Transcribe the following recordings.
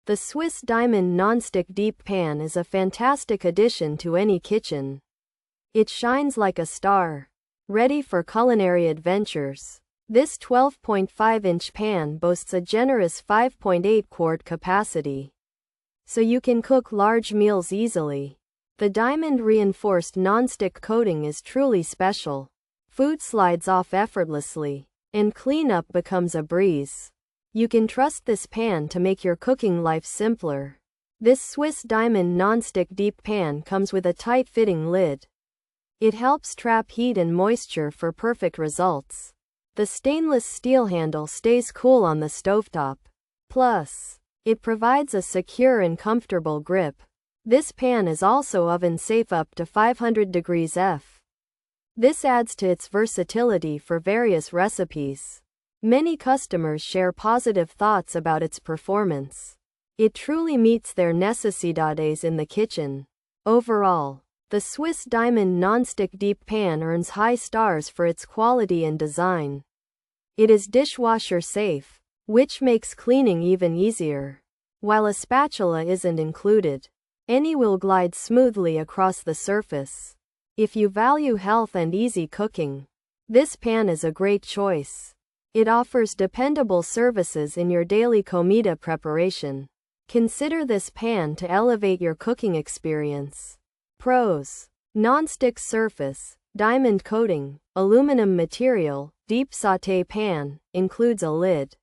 The Swiss Diamond Nonstick Deep Pan is a fantastic addition to any kitchen. It shines like a star, ready for culinary adventures. This 12.5-inch pan boasts a generous 5.8 quart capacity, so you can cook large meals easily. The diamond-reinforced nonstick coating is truly special. Food slides off effortlessly, and cleanup becomes a breeze. You can trust this pan to make your cooking life simpler. This Swiss Diamond Nonstick Deep Pan comes with a tight-fitting lid. It helps trap heat and moisture for perfect results. The stainless steel handle stays cool on the stovetop. Plus, it provides a secure and comfortable grip. This pan is also oven-safe up to 500 degrees F. This adds to its versatility for various recipes. Many customers share positive thoughts about its performance. It truly meets their necesidades in the kitchen. Overall, the Swiss Diamond Nonstick Deep Pan earns high stars for its quality and design. It is dishwasher safe, which makes cleaning even easier. While a spatula isn't included, any will glide smoothly across the surface. If you value health and easy cooking, this pan is a great choice. It offers dependable services in your daily comida preparation. Consider this pan to elevate your cooking experience. Pros: non-stick surface, diamond coating, aluminum material, deep saute pan, includes a lid.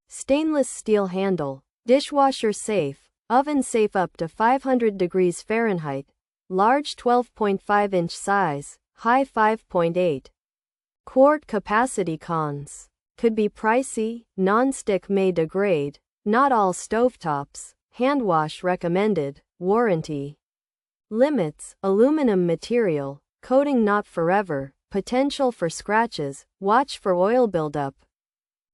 Stainless steel handle, dishwasher safe, oven safe up to 500 degrees Fahrenheit, large 12.5-inch size, high 5.8 quart capacity. Cons: could be pricey, non-stick may degrade, not all stovetops, hand wash recommended, warranty. Limits: aluminum material, coating not forever, potential for scratches, watch for oil buildup.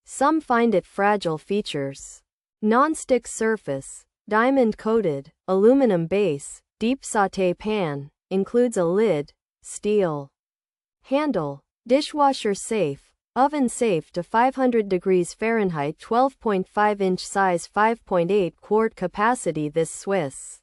Some find it fragile. Features: non-stick surface, diamond coated, aluminum base, deep saute pan, includes a lid, steel handle, dishwasher safe, oven safe to 500 degrees Fahrenheit, 12.5-inch size, 5.8 quart capacity. This Swiss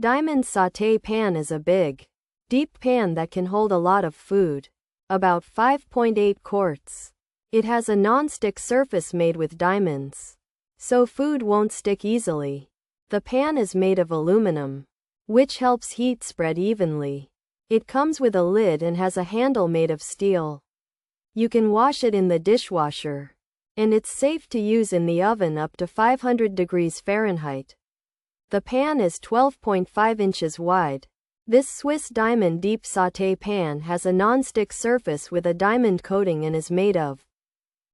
Diamond saute pan is a big, deep pan that can hold a lot of food, about 5.8 quarts. It has a non-stick surface made with diamonds, so food won't stick easily. The pan is made of aluminum, which helps heat spread evenly. It comes with a lid and has a handle made of steel. You can wash it in the dishwasher, and it's safe to use in the oven up to 500 degrees Fahrenheit. The pan is 12.5 inches wide. This Swiss Diamond Deep Saute Pan has a non-stick surface with a diamond coating and is made of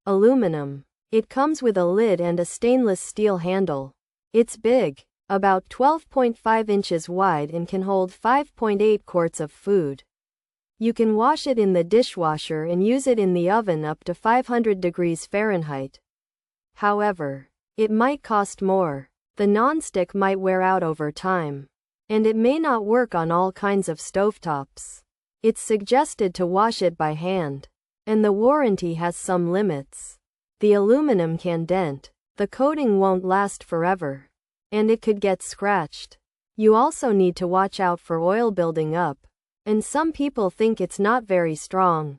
aluminum. It comes with a lid and a stainless steel handle. It's big, about 12.5 inches wide, and can hold 5.8 quarts of food. You can wash it in the dishwasher and use it in the oven up to 500 degrees Fahrenheit. However, it might cost more. The non-stick might wear out over time, and it may not work on all kinds of stovetops. It's suggested to wash it by hand, and the warranty has some limits. The aluminum can dent, the coating won't last forever, and it could get scratched. You also need to watch out for oil building up, and some people think it's not very strong.